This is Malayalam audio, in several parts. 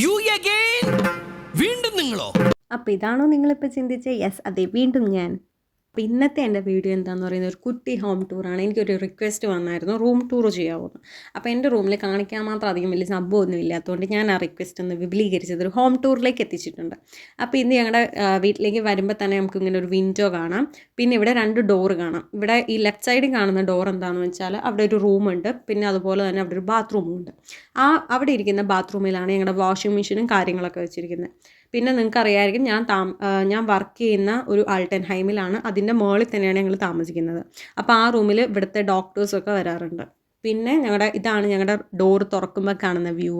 യു അഗൈൻ വീണ്ടും നിങ്ങളോ? അപ്പോൾ ഇതാണോ നിങ്ങളിപ്പോൾ ചിന്തിച്ച യെസ് അതെ വീണ്ടും ഞാൻ. അപ്പോൾ ഇന്നത്തെ എൻ്റെ വീഡിയോ എന്താണെന്ന് പറയുന്നത് ഒരു കുട്ടി ഹോം ടൂറാണ്. എനിക്കൊരു റിക്വസ്റ്റ് വന്നായിരുന്നു റൂം ടൂർ ചെയ്യാവുന്നു. അപ്പോൾ എൻ്റെ റൂമിൽ കാണിക്കാൻ മാത്രം അധികം വലിയ സംഭവമൊന്നും ഇല്ലാത്തതുകൊണ്ട് ഞാൻ ആ റിക്വസ്റ്റ് ഒന്ന് വിപുലീകരിച്ചത് ഒരു ഹോം ടൂറിലേക്ക് എത്തിച്ചിട്ടുണ്ട്. അപ്പോൾ ഇന്ന് ഞങ്ങളുടെ വീട്ടിലേക്ക് വരുമ്പോൾ തന്നെ നമുക്ക് ഇങ്ങനെ ഒരു വിൻഡോ കാണാം. പിന്നെ ഇവിടെ 2 ഡോറ് കാണാം. ഇവിടെ ഈ ലെഫ്റ്റ് സൈഡിൽ കാണുന്ന ഡോർ എന്താണെന്ന് വെച്ചാൽ അവിടെ ഒരു റൂമുണ്ട്. പിന്നെ അതുപോലെ തന്നെ അവിടെ ഒരു ബാത്റൂമും ഉണ്ട്. അവിടെ ഇരിക്കുന്ന ബാത്റൂമിലാണ് ഞങ്ങളുടെ വാഷിംഗ് മെഷീനും കാര്യങ്ങളൊക്കെ വെച്ചിരിക്കുന്നത്. പിന്നെ നിങ്ങൾക്കറിയാമായിരിക്കും ഞാൻ വർക്ക് ചെയ്യുന്ന ഒരു ആൾട്ടൻ ഹൈമിലാണ്. അതിൻ്റെ മുകളിൽ തന്നെയാണ് ഞങ്ങൾ താമസിക്കുന്നത്. അപ്പോൾ ആ റൂമിൽ ഇവിടുത്തെ ഡോക്ടേഴ്സൊക്കെ വരാറുണ്ട്. പിന്നെ ഇതാണ് ഞങ്ങളുടെ ഡോർ തുറക്കുമ്പോൾ കാണുന്ന വ്യൂ.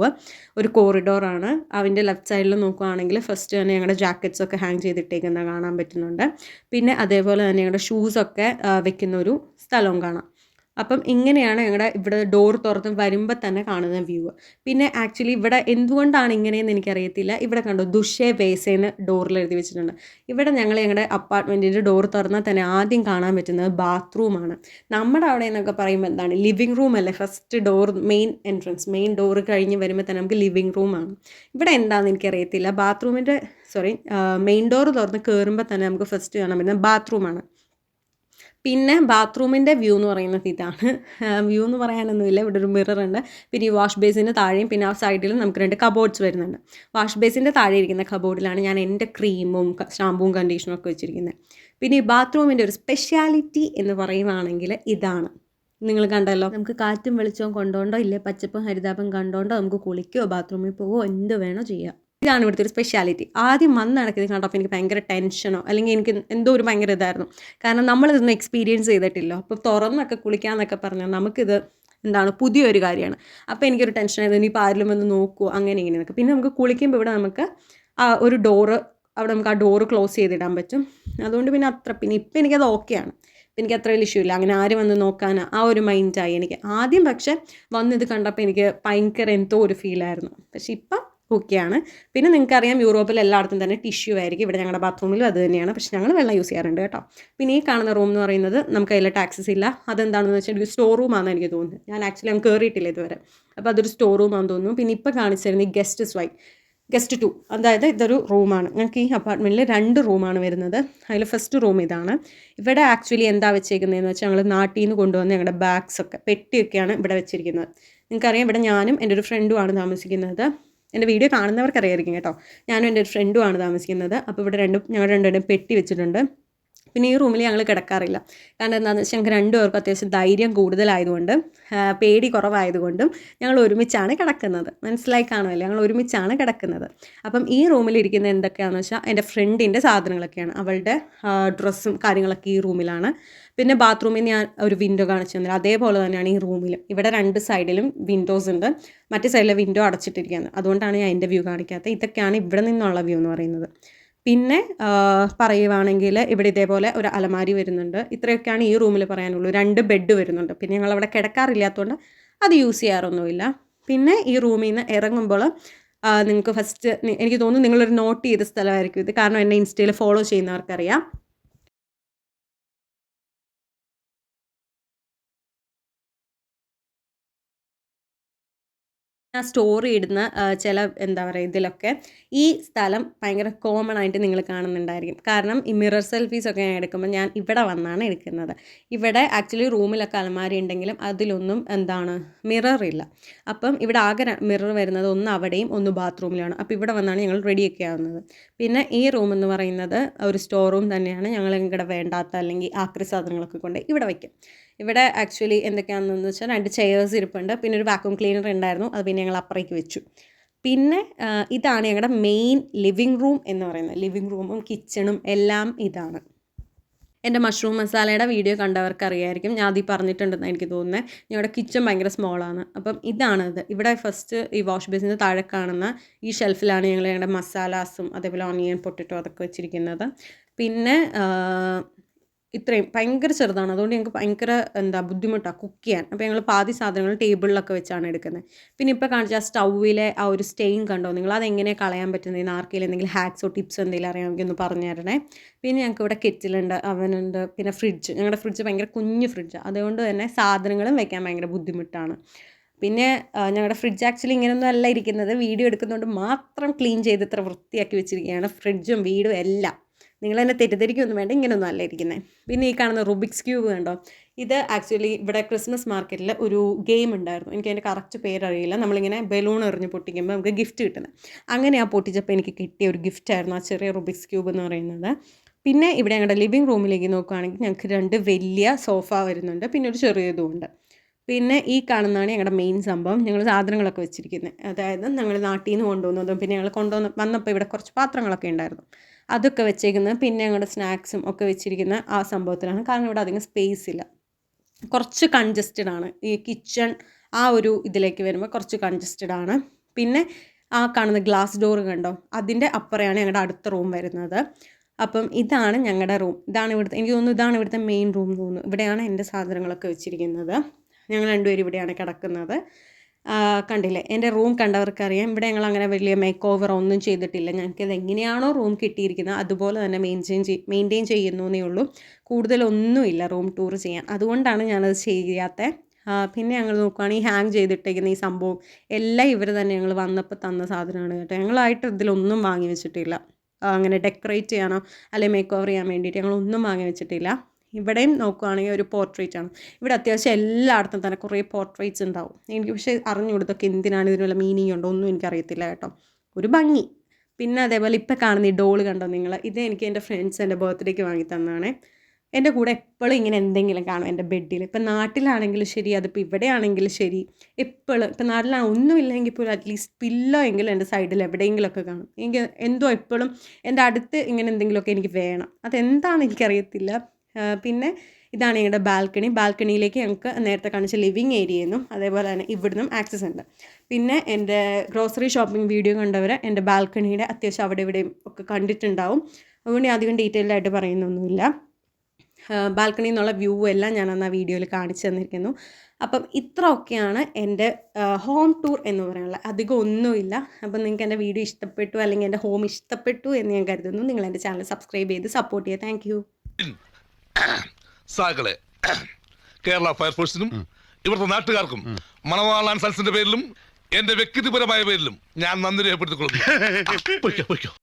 ഒരു കോറിഡോറാണ്. അതിൻ്റെ ലെഫ്റ്റ് സൈഡിൽ നോക്കുകയാണെങ്കിൽ ഫസ്റ്റ് തന്നെ ഞങ്ങളുടെ ജാക്കറ്റ്സൊക്കെ ഹാങ് ചെയ്തിട്ടേക്കുന്നത് കാണാൻ പറ്റുന്നുണ്ട്. പിന്നെ അതേപോലെ തന്നെ ഞങ്ങളുടെ ഷൂസൊക്കെ വെക്കുന്ന ഒരു സ്ഥലവും കാണാം. അപ്പം ഇങ്ങനെയാണ് ഇവിടെ ഡോർ തുറന്ന് വരുമ്പോൾ തന്നെ കാണുന്ന വ്യൂ. പിന്നെ ആക്ച്വലി ഇവിടെ എന്തുകൊണ്ടാണ് ഇങ്ങനെയെന്ന് എനിക്കറിയത്തില്ല. ഇവിടെ കണ്ടോ ദുഷേ വേസേന്ന് ഡോറിൽ എഴുതി വെച്ചിട്ടുണ്ട്. ഇവിടെ ഞങ്ങളുടെ അപ്പാർട്ട്മെൻറ്റിൻ്റെ ഡോർ തുറന്നാൽ തന്നെ ആദ്യം കാണാൻ പറ്റുന്നത് ബാത്റൂമാണ്. നമ്മുടെ അവിടെ എന്നൊക്കെ പറയുമ്പോൾ എന്താണ് ലിവിങ് റൂം അല്ലേ ഫസ്റ്റ് ഡോർ, മെയിൻ ഡോർ കഴിഞ്ഞ് വരുമ്പോൾ തന്നെ നമുക്ക് ലിവിങ് റൂമാണ്. ഇവിടെ എന്താണെന്ന് എനിക്കറിയത്തില്ല. മെയിൻ ഡോർ തുറന്ന് കയറുമ്പോൾ തന്നെ നമുക്ക് ഫസ്റ്റ് കാണാൻ പറ്റുന്നത് ബാത്റൂമാണ്. പിന്നെ ബാത്റൂമിൻ്റെ വ്യൂ എന്ന് പറയുന്നത് ഇതാണ്. വ്യൂ എന്ന് പറയാനൊന്നുമില്ല. ഇവിടെ ഒരു മിറർ ഉണ്ട്. പിന്നെ ഈ വാഷ് ബേസിൻ്റെ താഴെയും പിന്നെ ആ സൈഡിലും നമുക്ക് 2 കബോർഡ്സ് വരുന്നുണ്ട്. വാഷ് ബേസിൻ്റെ താഴെ ഇരിക്കുന്ന കബോർഡിലാണ് ഞാൻ എൻ്റെ ക്രീമും ഷാമ്പുവും കണ്ടീഷനും ഒക്കെ വെച്ചിരിക്കുന്നത്. പിന്നെ ഈ ബാത്റൂമിൻ്റെ ഒരു സ്പെഷ്യാലിറ്റി എന്ന് പറയുവാണെങ്കിൽ ഇതാണ്. നിങ്ങൾ കണ്ടല്ലോ, നമുക്ക് കാറ്റും വെളിച്ചവും കൊണ്ടോണ്ടോ ഇല്ലേ പച്ചപ്പും ഹരിതാപം കണ്ടോണ്ടോ നമുക്ക് കുളിക്കുകയോ ബാത്റൂമിൽ പോവുകയോ എന്ത് വേണോ ചെയ്യാം. ഇതാണ് ഇവിടുത്തെ ഒരു സ്പെഷ്യാലിറ്റി. ആദ്യം ഇത് കണ്ടപ്പോൾ എനിക്ക് ഭയങ്കര ടെൻഷനോ അല്ലെങ്കിൽ എനിക്ക് എന്തോ ഒരു ഭയങ്കര ഇതായിരുന്നു. കാരണം നമ്മളിതൊന്നും എക്സ്പീരിയൻസ് ചെയ്തിട്ടില്ല. അപ്പോൾ തുറന്നൊക്കെ കുളിക്കാമെന്നൊക്കെ പറഞ്ഞാൽ നമുക്കിത് പുതിയൊരു കാര്യമാണ്. അപ്പോൾ എനിക്കൊരു ടെൻഷനായിരുന്നു, ഇനിയിപ്പോൾ ആരെങ്കിലും വന്ന് നോക്കുമോ അങ്ങനെ ഇങ്ങനെയൊക്കെ. പിന്നെ നമുക്ക് കുളിക്കുമ്പോൾ ഇവിടെ നമുക്ക് ഒരു ഡോറ്, അവിടെ നമുക്ക് ആ ഡോറ് ക്ലോസ് ചെയ്തിടാൻ പറ്റും. അതുകൊണ്ട് പിന്നെ ഇപ്പം എനിക്കത് ഓക്കെയാണ്. എനിക്ക് അത്ര വലിയ ഇഷ്യൂ ഇല്ല. അങ്ങനെ ആര് വന്ന് നോക്കാൻ ആ ഒരു മൈൻഡായി എനിക്ക്. ആദ്യം പക്ഷേ വന്നിത് കണ്ടപ്പോൾ എനിക്ക് ഭയങ്കര എന്തോ ഒരു ഫീലായിരുന്നു. പക്ഷെ ഇപ്പം ഓക്കെയാണ്. പിന്നെ നിങ്ങൾക്കറിയാം യൂറോപ്പിൽ എല്ലായിടത്തും തന്നെ ടിഷ്യൂ ആയിരിക്കും. ഇവിടെ ഞങ്ങളുടെ ബാത്റൂമിലും അത് തന്നെയാണ്. പക്ഷേ ഞങ്ങൾ വെള്ളം യൂസ് ചെയ്യാറുണ്ട് കേട്ടോ. പിന്നെ ഈ കാണുന്ന റൂം എന്ന് പറയുന്നത് നമുക്ക് അതിൽ ടാക്സസ് ഇല്ല. അതെന്താണെന്ന് വെച്ചാൽ ഒരു സ്റ്റോർ റൂമാണെന്ന് എനിക്ക് തോന്നുന്നത്. ഞാൻ ആക്ച്വലി കയറിയിട്ടില്ല ഇതുവരെ. അപ്പോൾ അതൊരു സ്റ്റോർ റൂമാണെന്ന് തോന്നുന്നു. പിന്നെ ഇപ്പോൾ കാണിച്ചിരുന്ന ഈ ഗസ്റ്റ് 2, അതായത് ഇതൊരു റൂമാണ്. ഞങ്ങൾക്ക് ഈ അപ്പാർട്ട്മെൻറ്റിൽ 2 റൂമാണ് വരുന്നത്. അതിൽ ഫസ്റ്റ് റൂം ഇതാണ്. ഇവിടെ ആക്ച്വലി എന്താ വെച്ചേക്കുന്നതെന്ന് വെച്ചാൽ ഞങ്ങൾ നാട്ടിൽ നിന്ന് കൊണ്ടുവന്ന് ഞങ്ങളുടെ ബാഗ്സൊക്കെ പെട്ടിയൊക്കെയാണ് ഇവിടെ വെച്ചിരിക്കുന്നത്. നിങ്ങൾക്കറിയാം ഇവിടെ ഞാനും എൻ്റെ ഒരു ഫ്രണ്ടുമാണ് താമസിക്കുന്നത്. എൻ്റെ വീഡിയോ കാണുന്നവർക്കറിയായിരിക്കും കേട്ടോ. ഞാനും എൻ്റെ ഒരു ഫ്രണ്ടുമാണ് താമസിക്കുന്നത്. അപ്പോൾ ഇവിടെ ഞങ്ങൾ രണ്ടുപേരും പെട്ടി വെച്ചിട്ടുണ്ട്. പിന്നെ ഈ റൂമിൽ ഞങ്ങൾ കിടക്കാറില്ല. കാരണം എന്താണെന്ന് വെച്ചാൽ ഞങ്ങൾക്ക് 2 പേർക്കും അത്യാവശ്യം ധൈര്യം കൂടുതലായതുകൊണ്ടും പേടി കുറവായതുകൊണ്ടും ഞങ്ങൾ ഒരുമിച്ചാണ് കിടക്കുന്നത്. മനസ്സിലായി കാണുമല്ലോ, ഞങ്ങൾ ഒരുമിച്ചാണ് കിടക്കുന്നത്. അപ്പം ഈ റൂമിലിരിക്കുന്ന എന്തൊക്കെയാണെന്ന് വെച്ചാൽ എൻ്റെ ഫ്രണ്ടിൻ്റെ സാധനങ്ങളൊക്കെയാണ്. അവളുടെ ഡ്രസ്സും കാര്യങ്ങളൊക്കെ ഈ റൂമിലാണ്. പിന്നെ ബാത്റൂമിൽ ഞാൻ ഒരു വിൻഡോ കാണിച്ചു തന്നില്ല, അതേപോലെ തന്നെയാണ് ഈ റൂമിലും. ഇവിടെ 2 സൈഡിലും വിൻഡോസ് ഉണ്ട്. മറ്റേ സൈഡിലെ വിൻഡോ അടച്ചിട്ടിരിക്കുകയാണ്. അതുകൊണ്ടാണ് ഞാൻ എൻ്റെ വ്യൂ കാണിക്കാത്തത്. ഇതൊക്കെയാണ് ഇവിടെ നിന്നുള്ള വ്യൂ എന്ന് പറയുന്നത്. പിന്നെ പറയുവാണെങ്കിൽ ഇവിടെ ഇതേപോലെ ഒരു അലമാരി വരുന്നുണ്ട്. ഇത്രയൊക്കെയാണ് ഈ റൂമിൽ പറയാനുള്ളൂ. 2 ബെഡ് വരുന്നുണ്ട്. പിന്നെ ഞങ്ങളവിടെ കിടക്കാറില്ലാത്തതുകൊണ്ട് അത് യൂസ് ചെയ്യാറൊന്നുമില്ല. പിന്നെ ഈ റൂമിൽ നിന്ന് ഇറങ്ങുമ്പോൾ നിങ്ങൾക്ക് ഫസ്റ്റ് എനിക്ക് തോന്നുന്നു നിങ്ങളൊരു നോട്ട് ചെയ്ത സ്ഥലമായിരിക്കും ഇത്. കാരണം എന്നെ ഇൻസ്റ്റയിൽ ഫോളോ ചെയ്യുന്നവർക്കറിയാം. ഞാൻ സ്റ്റോറി ഇടുന്ന ചില ഇതിലൊക്കെ ഈ സ്ഥലം ഭയങ്കര കോമൺ ആയിട്ട് നിങ്ങൾ കാണുന്നുണ്ടായിരിക്കും. കാരണം ഈ മിറർ സെൽഫീസൊക്കെ ഞാൻ എടുക്കുമ്പോൾ ഞാൻ ഇവിടെ വന്നാണ് എടുക്കുന്നത്. ഇവിടെ ആക്ച്വലി റൂമിലൊക്കെ അലമാരി ഉണ്ടെങ്കിലും അതിലൊന്നും മിററില്ല. അപ്പം ഇവിടെ ആകെ മിറർ വരുന്നത് ഒന്ന് അവിടെയും ഒന്ന് ബാത്റൂമിലാണ്. അപ്പോൾ ഇവിടെ വന്നാണ് ഞങ്ങൾ റെഡിയൊക്കെ ആവുന്നത്. പിന്നെ ഈ റൂം എന്ന് പറയുന്നത് ഒരു സ്റ്റോർ റൂം തന്നെയാണ്. ഞങ്ങൾ ഇവിടെ വേണ്ടാത്ത അല്ലെങ്കിൽ ആക്രി സാധനങ്ങളൊക്കെ കൊണ്ട് ഇവിടെ വയ്ക്കും. ഇവിടെ ആക്ച്വലി എന്തൊക്കെയാണെന്ന് വെച്ചാൽ 2 ചെയേഴ്സ് ഇരിപ്പുണ്ട്. പിന്നെ ഒരു വാക്യൂം ക്ലീനർ ഉണ്ടായിരുന്നു, അത് പിന്നെ ഞങ്ങൾ അപ്പുറേക്ക് വെച്ചു. പിന്നെ ഇതാണ് ഞങ്ങളുടെ മെയിൻ ലിവിങ് റൂം എന്ന് പറയുന്നത്. ലിവിങ് റൂമും കിച്ചണും എല്ലാം ഇതാണ്. എൻ്റെ മഷ്റൂം മസാലയുടെ വീഡിയോ കണ്ടവർക്ക് അറിയായിരിക്കും, ഞാൻ അതിൽ പറഞ്ഞിട്ടുണ്ടെന്ന് എനിക്ക് തോന്നുന്നത്. ഞങ്ങളുടെ കിച്ചൺ ഭയങ്കര സ്മോളാണ്. അപ്പം ഇതാണത്. ഇവിടെ ഫസ്റ്റ് ഈ വാഷ് ബേസിൻ്റെ താഴെ കാണുന്ന ഈ ഷെൽഫിലാണ് ഞങ്ങളുടെ മസാലാസും അതേപോലെ ഓണിയൻ പൊട്ടറ്റോ അതൊക്കെ വെച്ചിരിക്കുന്നത്. പിന്നെ ഇത്രയും ഭയങ്കര ചെറുതാണ്. അതുകൊണ്ട് ഞങ്ങൾക്ക് ഭയങ്കര ബുദ്ധിമുട്ടാണ് കുക്ക് ചെയ്യാൻ. അപ്പോൾ ഞങ്ങൾ പാതി സാധനങ്ങൾ ടേബിളിലൊക്കെ വെച്ചാണ് എടുക്കുന്നത്. പിന്നെ ഇപ്പോൾ കാണിച്ച ആ സ്റ്റൗവിലെ ആ ഒരു സ്റ്റെയിൻ കണ്ടോ നിങ്ങൾ, അതെങ്ങനെ കളയാൻ പറ്റുന്നതെന്ന് ആർക്കെങ്കിലും എന്തെങ്കിലും ഹാക്സോ ടിപ്സോ എന്തെങ്കിലും അറിയാമെങ്കിൽ ഒന്ന് പറഞ്ഞു തരണേ. പിന്നെ ഞങ്ങൾക്ക് ഇവിടെ കെറ്റിലുണ്ട്, അവനുണ്ട്, പിന്നെ ഫ്രിഡ്ജ്. ഞങ്ങളുടെ ഫ്രിഡ്ജ് ഭയങ്കര കുഞ്ഞു ഫ്രിഡ്ജാണ്. അതുകൊണ്ട് തന്നെ സാധനങ്ങളും വെക്കാൻ ഭയങ്കര ബുദ്ധിമുട്ടാണ്. പിന്നെ ഞങ്ങളുടെ ഫ്രിഡ്ജ് ആക്ച്വലി ഇങ്ങനെയൊന്നും അല്ല ഇരിക്കുന്നത്, വീഡിയോ എടുക്കുന്നതുകൊണ്ട് മാത്രം ക്ലീൻ ചെയ്ത് ഇത്ര വൃത്തിയാക്കി വെച്ചിരിക്കുകയാണ് ഫ്രിഡ്ജും വീടും എല്ലാം. നിങ്ങൾ തന്നെ തെറ്റിദ്ധരിക്കൊന്നും വേണ്ട, ഇങ്ങനെയൊന്നും അല്ല ഇരിക്കുന്നത്. പിന്നെ ഈ കാണുന്ന റുബിക്സ് ക്യൂബ് കണ്ടോ, ഇത് ആക്ച്വലി ഇവിടെ ക്രിസ്മസ് മാർക്കറ്റിൽ ഒരു ഗെയിം ഉണ്ടായിരുന്നു, എനിക്ക് അതിൻ്റെ കറക്റ്റ് പേരറിയില്ല. നമ്മളിങ്ങനെ ബലൂൺ എറിഞ്ഞ് പൊട്ടിക്കുമ്പോൾ നമുക്ക് ഗിഫ്റ്റ് കിട്ടുന്നത്. അങ്ങനെ ആ പൊട്ടിച്ചപ്പോൾ എനിക്ക് കിട്ടിയ ഒരു ഗിഫ്റ്റായിരുന്നു ആ ചെറിയ റുബിക്സ് ക്യൂബ് എന്ന് പറയുന്നത്. പിന്നെ ഇവിടെ ഞങ്ങളുടെ ലിവിങ് റൂമിലേക്ക് നോക്കുകയാണെങ്കിൽ ഞങ്ങൾക്ക് 2 വലിയ സോഫ വരുന്നുണ്ട്, പിന്നെ ഒരു ചെറിയതും ഉണ്ട്. പിന്നെ ഈ കാണുന്നതാണ് ഞങ്ങളുടെ മെയിൻ സംഭവം, ഞങ്ങൾ സാധനങ്ങളൊക്കെ വെച്ചിരിക്കുന്നത്. അതായത് ഞങ്ങൾ നാട്ടിൽ നിന്ന് കൊണ്ടുവന്നതും പിന്നെ ഞങ്ങൾ വന്നപ്പോൾ ഇവിടെ കുറച്ച് പാത്രങ്ങളൊക്കെ ഉണ്ടായിരുന്നു, അതൊക്കെ വെച്ചേക്കുന്നത്. പിന്നെ ഞങ്ങളുടെ സ്നാക്സും ഒക്കെ വെച്ചിരിക്കുന്ന ആ സംഭവത്തിലാണ്. കാരണം ഇവിടെ അധികം സ്പേസ് ഇല്ല, കുറച്ച് കൺജസ്റ്റഡ് ആണ്. ഈ കിച്ചൺ ആ ഒരു ഇതിലേക്ക് വരുമ്പോൾ കുറച്ച് കൺജസ്റ്റഡ് ആണ്. പിന്നെ ആ കാണുന്ന ഗ്ലാസ് ഡോർ കണ്ടോ, അതിൻ്റെ അപ്പുറയാണ് ഞങ്ങളുടെ അടുത്ത റൂം വരുന്നത്. അപ്പം ഇതാണ് ഞങ്ങളുടെ റൂം. ഇതാണ് ഇവിടുത്തെ, എനിക്ക് തോന്നുന്നു ഇതാണ് ഇവിടുത്തെ മെയിൻ റൂം തോന്നുന്നു. ഇവിടെയാണ് എൻ്റെ സാധനങ്ങളൊക്കെ വെച്ചിരിക്കുന്നത്. ഞങ്ങൾ രണ്ടുപേരും ഇവിടെയാണ് കിടക്കുന്നത്. കണ്ടില്ലേ, എൻ്റെ റൂം കണ്ടവർക്കറിയാം. ഇവിടെ ഞങ്ങൾ അങ്ങനെ വലിയ മേക്ക് ഓവർ ഒന്നും ചെയ്തിട്ടില്ല. ഞങ്ങൾക്കിത് എങ്ങനെയാണോ റൂം കിട്ടിയിരിക്കുന്നത് അതുപോലെ തന്നെ മെയിൻറ്റെയിൻ ചെയ്യുന്നേ ഉള്ളൂ. കൂടുതലൊന്നുമില്ല റൂം ടൂർ ചെയ്യാൻ, അതുകൊണ്ടാണ് ഞാനത് ചെയ്യാത്തത്. പിന്നെ ഞങ്ങൾ നോക്കുകയാണെങ്കിൽ ഹാങ് ചെയ്തിട്ടേക്കുന്ന ഈ സംഭവം എല്ലാം ഇവർ തന്നെ ഞങ്ങൾ വന്നപ്പോൾ തന്ന സാധനമാണ് കേട്ടോ. ഞങ്ങളായിട്ട് ഇതിലൊന്നും വാങ്ങി വെച്ചിട്ടില്ല, അങ്ങനെ ഡെക്കറേറ്റ് ചെയ്യാനോ അല്ലെങ്കിൽ മേക്ക് ഓവർ ചെയ്യാൻ വേണ്ടിയിട്ട് ഞങ്ങളൊന്നും വാങ്ങി വെച്ചിട്ടില്ല. ഇവിടെയും നോക്കുകയാണെങ്കിൽ ഒരു പോർട്രേറ്റ് ആണ്. ഇവിടെ അത്യാവശ്യം എല്ലായിടത്തും തന്നെ കുറേ പോർട്രേറ്റ്സ് ഉണ്ടാവും. എനിക്ക് പക്ഷേ അറിഞ്ഞുകൊടുത്തൊക്കെ എന്തിനാണ്, ഇതിനുള്ള മീനിങ് ഉണ്ടോ ഒന്നും എനിക്കറിയത്തില്ല കേട്ടോ, ഒരു ഭംഗി. പിന്നെ അതേപോലെ ഇപ്പം കാണുന്ന ഈ ഡോള് കണ്ടോ നിങ്ങൾ, ഇത് എനിക്ക് എൻ്റെ ഫ്രണ്ട്സ് എൻ്റെ ബർത്ത്ഡേക്ക് വാങ്ങി തന്നതാണ്. എൻ്റെ കൂടെ എപ്പോഴും ഇങ്ങനെ എന്തെങ്കിലും കാണും എൻ്റെ ബെഡിൽ. ഇപ്പം നാട്ടിലാണെങ്കിലും ശരി, അതിപ്പോൾ ഇവിടെ ആണെങ്കിലും ശരി, എപ്പോഴും ഇപ്പം നാട്ടിലാണ് ഒന്നുമില്ലെങ്കിൽ പോലും അറ്റ്ലീസ്റ്റ് പില്ലോ എങ്കിലും എൻ്റെ സൈഡിൽ എവിടെയെങ്കിലുമൊക്കെ കാണും. എനിക്ക് എന്തോ എപ്പോഴും എൻ്റെ അടുത്ത് ഇങ്ങനെ എന്തെങ്കിലുമൊക്കെ എനിക്ക് വേണം, അതെന്താണെന്ന് എനിക്കറിയത്തില്ല. പിന്നെ ഇതാണ് ഞങ്ങളുടെ ബാൽക്കണിയിലേക്ക് ഞങ്ങൾക്ക് നേരത്തെ കാണിച്ച ലിവിങ് ഏരിയയെന്നും അതേപോലെ തന്നെ ഇവിടുന്നും ആക്സസ് ഉണ്ട്. പിന്നെ എൻ്റെ ഗ്രോസറി ഷോപ്പിംഗ് വീഡിയോ കണ്ടവർ എൻ്റെ ബാൽക്കണിയുടെ അത്യാവശ്യം അവിടെ ഇവിടെയും ഒക്കെ കണ്ടിട്ടുണ്ടാവും, അതുകൊണ്ട് അധികം ഡീറ്റെയിൽഡ് ആയിട്ട് പറയുന്നൊന്നുമില്ല. ബാൽക്കണിയിൽ നിന്നുള്ള വ്യൂ എല്ലാം ഞാൻ അന്ന് ആ വീഡിയോയിൽ കാണിച്ചു തന്നിരിക്കുന്നു. അപ്പം ഇത്രയൊക്കെയാണ് എൻ്റെ ഹോം ടൂർ എന്ന് പറയാനുള്ളത്, അധികം ഒന്നുമില്ല. അപ്പം നിങ്ങൾക്ക് എൻ്റെ വീഡിയോ ഇഷ്ടപ്പെട്ടു അല്ലെങ്കിൽ എൻ്റെ ഹോം ഇഷ്ടപ്പെട്ടു എന്ന് ഞാൻ കരുതുന്നു. നിങ്ങൾ എൻ്റെ ചാനൽ സബ്സ്ക്രൈബ് ചെയ്ത് സപ്പോർട്ട് ചെയ്യുക. Thank you. സാകളെ കേരള ഫയർഫോഴ്സിനും ഇവിടുത്തെ നാട്ടുകാർക്കും മണവാളാൻ സൽസിന്റെ പേരിലും എന്റെ വ്യക്തിപരമായ പേരിലും ഞാൻ നന്ദി രേഖപ്പെടുത്തിക്കൊള്ളുന്നു.